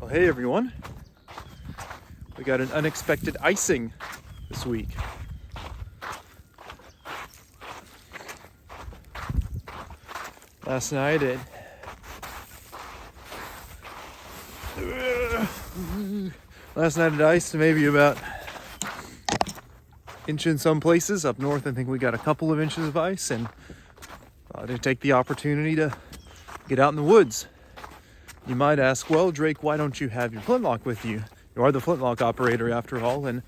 Well, hey everyone, we got an unexpected icing this week. Last night it iced maybe about inch in some places. Up north I think we got a couple of inches of ice, and to take the opportunity to get out in the woods. You might ask, well, Drake, why don't you have your flintlock with you? You are the flintlock operator after all. And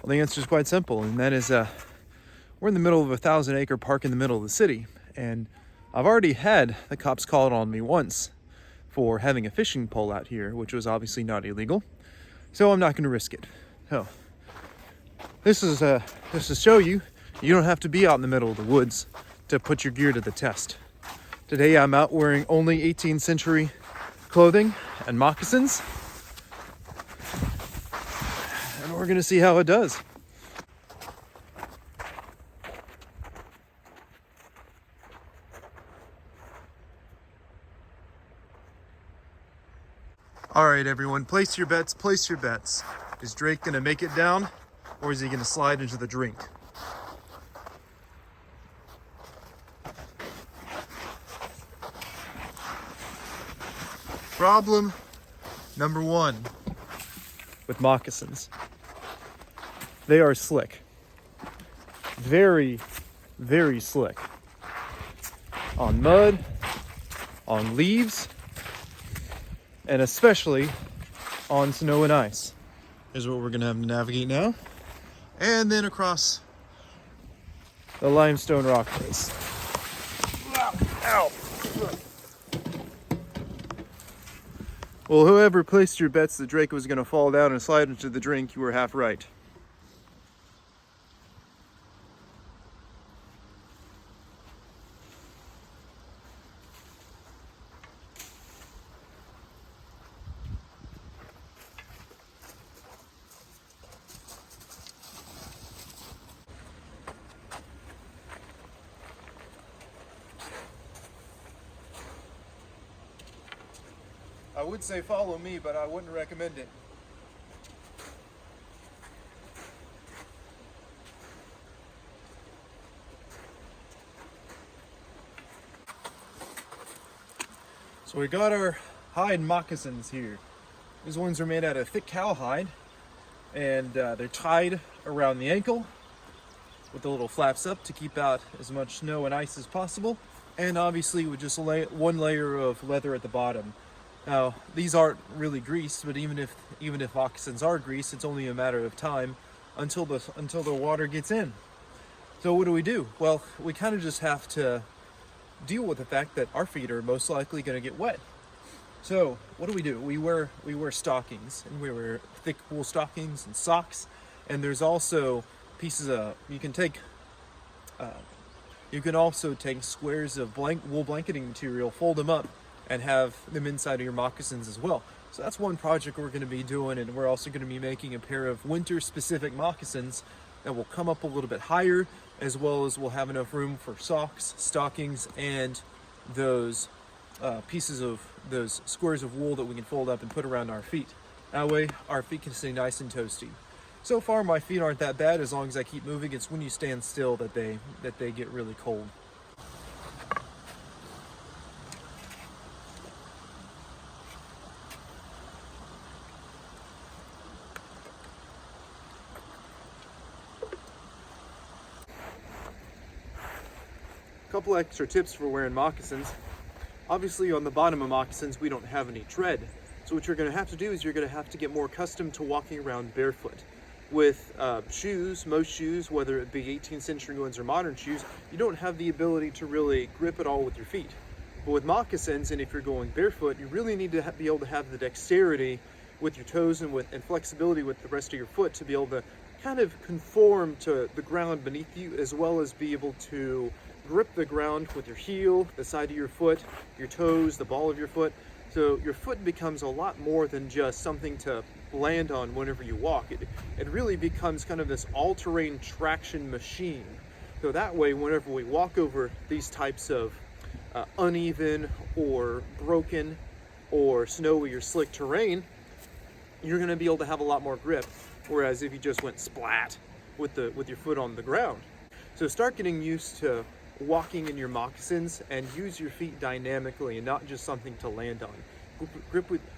well, the answer is quite simple, and that is we're in the middle of a 1,000-acre park in the middle of the city, and I've already had the cops called on me once for having a fishing pole out here, which was obviously not illegal, so I'm not going to risk it. So this is just to show you don't have to be out in the middle of the woods to put your gear to the test. Today I'm out wearing only 18th century clothing and moccasins, and we're gonna see how it does. All right, everyone, place your bets. Is Drake gonna make it down, or is he gonna slide into the drink? Problem number one with moccasins: they are slick. Very, very slick. On mud, on leaves, and especially on snow and ice. Here's what we're gonna have to navigate now. And then across the limestone rock face. Ow! Well, whoever placed your bets that Drake was going to fall down and slide into the drink, you were half right. I would say follow me, but I wouldn't recommend it. So we got our hide moccasins here. These ones are made out of thick cowhide, and they're tied around the ankle with the little flaps up to keep out as much snow and ice as possible, and obviously with just one layer of leather at the bottom. Now, these aren't really greased, but even if moccasins are greased, it's only a matter of time until the water gets in. So what do? Well, we kind of just have to deal with the fact that our feet are most likely going to get wet. So what do? We wear stockings, and we wear thick wool stockings and socks. And there's also pieces of you can also take squares of wool blanketing material, fold them up, and have them inside of your moccasins as well. So that's one project we're going to be doing, and we're also going to be making a pair of winter-specific moccasins that will come up a little bit higher, as well as we'll have enough room for socks, stockings, and those pieces of those squares of wool that we can fold up and put around our feet. That way our feet can stay nice and toasty. So far my feet aren't that bad as long as I keep moving. It's when you stand still that they get really cold. Couple extra tips for wearing moccasins. Obviously on the bottom of moccasins we don't have any tread, so what you're going to have to do is you're going to have to get more accustomed to walking around barefoot. With most shoes, whether it be 18th century ones or modern shoes, you don't have the ability to really grip it all with your feet. But with moccasins, and if you're going barefoot, you really need to be able to have the dexterity with your toes and flexibility with the rest of your foot to be able to kind of conform to the ground beneath you, as well as be able to grip the ground with your heel, the side of your foot, your toes, the ball of your foot. So your foot becomes a lot more than just something to land on whenever you walk. It really becomes kind of this all-terrain traction machine. So that way, whenever we walk over these types of uneven or broken or snowy or slick terrain, you're going to be able to have a lot more grip, whereas if you just went splat with your foot on the ground. So start getting used to walking in your moccasins and use your feet dynamically and not just something to land on.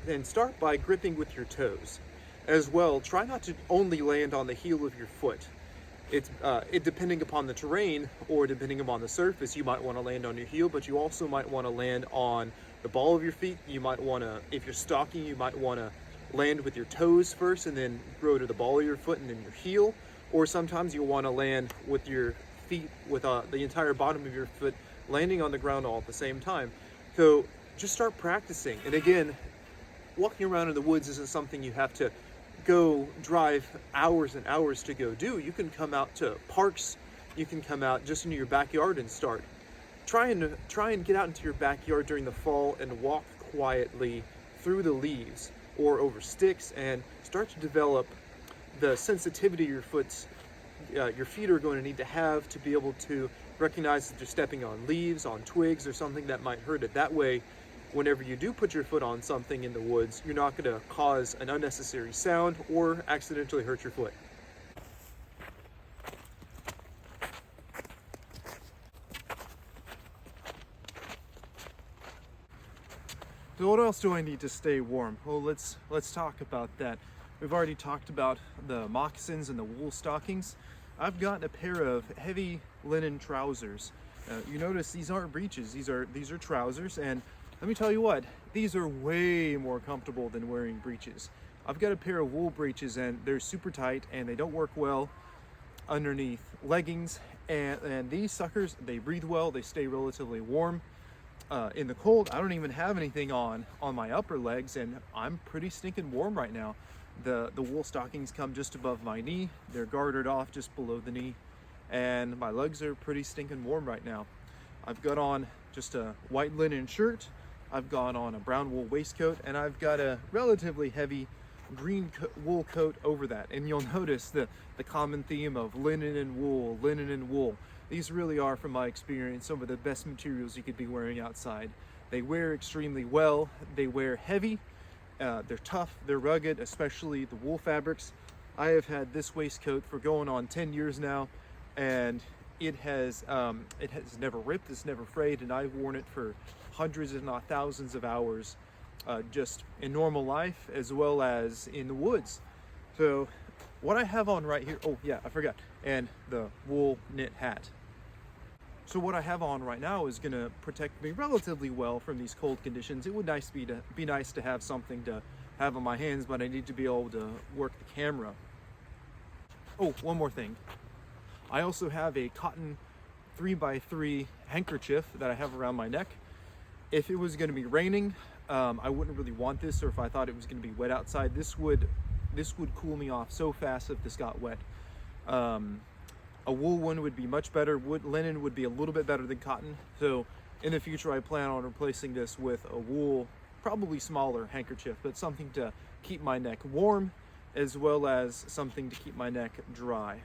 And start by gripping with your toes. As well, try not to only land on the heel of your foot. It depending upon the terrain or depending upon the surface, you might want to land on your heel, but you also might want to land on the ball of your feet. You might want to, if you're stalking, you might want to land with your toes first and then grow to the ball of your foot and then your heel. Or sometimes you'll want to land with your feet, with the entire bottom of your foot landing on the ground all at the same time. So just start practicing. And again, walking around in the woods isn't something you have to go drive hours and hours to go do. You can come out to parks, you can come out just into your backyard and start. Try and get out into your backyard during the fall and walk quietly through the leaves or over sticks and start to develop the sensitivity your feet are going to have to be able to recognize that you're stepping on leaves, on twigs, or something that might hurt it. That way, whenever you do put your foot on something in the woods, you're not going to cause an unnecessary sound or accidentally hurt your foot. So what else do I need to stay warm? Well, let's talk about that. We've already talked about the moccasins and the wool stockings. I've got a pair of heavy linen trousers. You notice these aren't breeches, these are trousers, and let me tell you what, these are way more comfortable than wearing breeches. I've got a pair of wool breeches and they're super tight and they don't work well underneath leggings, and these suckers, they breathe well, they stay relatively warm. In the cold, I don't even have anything on my upper legs and I'm pretty stinking warm right now. The wool stockings come just above my knee, they're gartered off just below the knee, and my legs are pretty stinking warm right now. I've got on just a white linen shirt, I've got on a brown wool waistcoat, and I've got a relatively heavy green wool coat over that. And you'll notice the common theme of linen and wool, linen and wool. These really are, from my experience, some of the best materials you could be wearing outside. They wear extremely well, they wear heavy, they're tough, they're rugged, especially the wool fabrics. I have had this waistcoat for going on 10 years now, and it has never ripped, it's never frayed, and I've worn it for hundreds if not thousands of hours, just in normal life as well as in the woods. So what I have on right here, oh yeah, I forgot, and the wool knit hat. So what I have on right now is going to protect me relatively well from these cold conditions. It would be nice to have something to have on my hands, but I need to be able to work the camera. Oh, one more thing. I also have a cotton 3x3 handkerchief that I have around my neck. If it was going to be raining, I wouldn't really want this, or if I thought it was going to be wet outside, this would cool me off so fast if this got wet. A wool one would be much better. Linen would be a little bit better than cotton. So in the future, I plan on replacing this with a wool, probably smaller handkerchief, but something to keep my neck warm as well as something to keep my neck dry.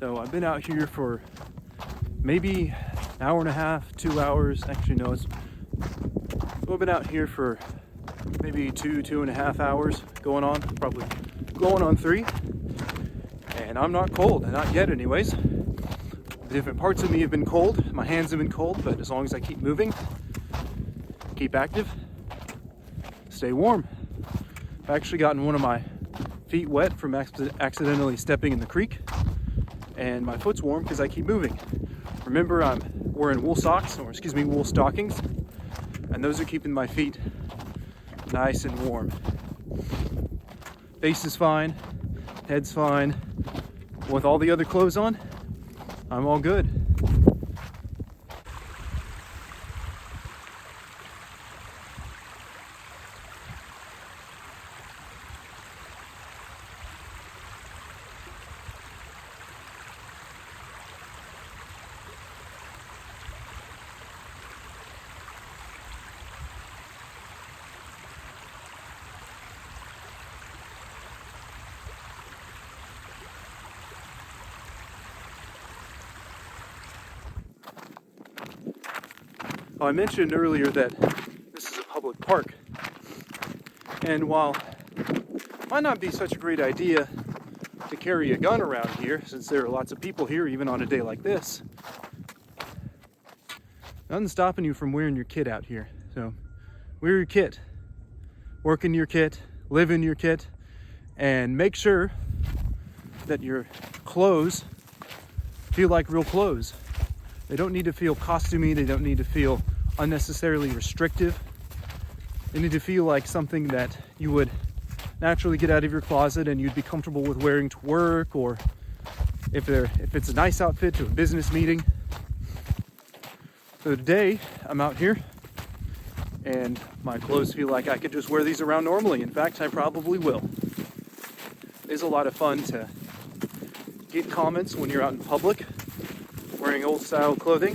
So I've been out here for maybe an hour and a half, 2 hours. Actually, no, so I've been out here for maybe 2.5 hours, probably going on 3. And I'm not cold, not yet anyways. different parts of me have been cold, my hands have been cold, but as long as I keep moving, keep active, stay warm. I've actually gotten one of my feet wet from accidentally stepping in the creek, and my foot's warm because I keep moving. Remember, I'm wearing wool socks, or excuse me, wool stockings, and those are keeping my feet nice and warm. Face is fine, head's fine. With all the other clothes on, I'm all good. I mentioned earlier that this is a public park, and while it might not be such a great idea to carry a gun around here, since there are lots of people here even on a day like this, nothing's stopping you from wearing your kit out here. So wear your kit, work in your kit, live in your kit, and make sure that your clothes feel like real clothes. They don't need to feel costumey, they don't need to feel unnecessarily restrictive. They need to feel like something that you would naturally get out of your closet and you'd be comfortable with wearing to work, or if it's a nice outfit to a business meeting. So today I'm out here and my clothes feel like I could just wear these around normally. In fact, I probably will. It is a lot of fun to get comments when you're out in public wearing old style clothing,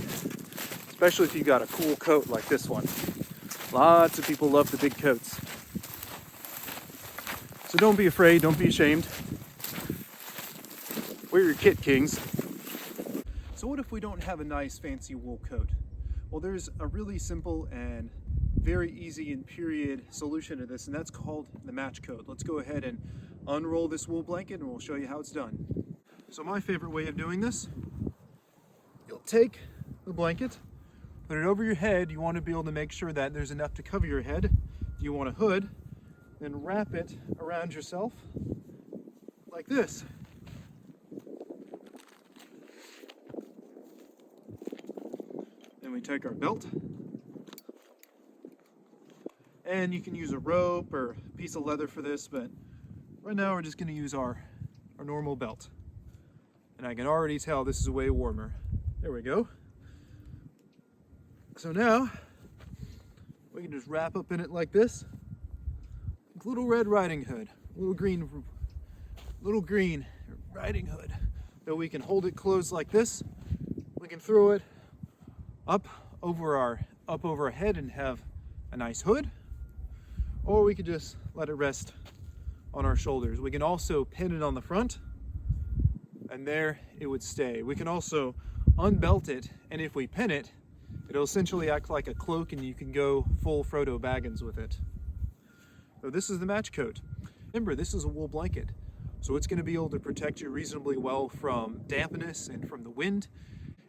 especially if you got a cool coat like this one. Lots of people love the big coats. So don't be afraid, don't be ashamed. Wear your kit, kings. So what if we don't have a nice fancy wool coat? Well, there's a really simple and very easy and period solution to this, and that's called the match coat. Let's go ahead and unroll this wool blanket and we'll show you how it's done. So my favorite way of doing this, you'll take the blanket, put it over your head. You want to be able to make sure that there's enough to cover your head. You want a hood, then wrap it around yourself like this. Then we take our belt, and you can use a rope or a piece of leather for this, but right now we're just going to use our normal belt. And I can already tell this is way warmer. There we go. So now we can just wrap up in it like this. Little Red Riding Hood, little green Riding Hood. So we can hold it closed like this. We can throw it up over our head and have a nice hood, or we could just let it rest on our shoulders. We can also pin it on the front, and there it would stay. We can also unbelt it, and if we pin it, it'll essentially act like a cloak, and you can go full Frodo Baggins with it. So this is the match coat. Remember, this is a wool blanket, so it's going to be able to protect you reasonably well from dampness and from the wind.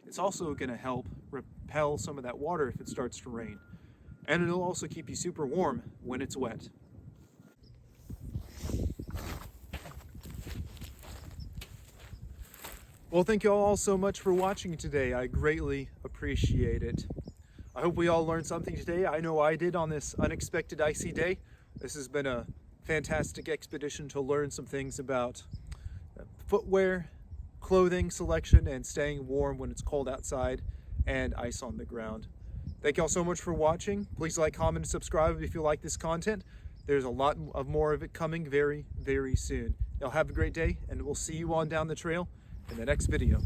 It's also going to help repel some of that water if it starts to rain. And it'll also keep you super warm when it's wet. Well, thank you all so much for watching today. I greatly appreciate it. I hope we all learned something today. I know I did on this unexpected icy day. This has been a fantastic expedition to learn some things about footwear, clothing selection, and staying warm when it's cold outside and ice on the ground. Thank you all so much for watching. Please like, comment, and subscribe if you like this content. There's a lot of more of it coming very, very soon. Y'all have a great day, and we'll see you on down the trail in the next video.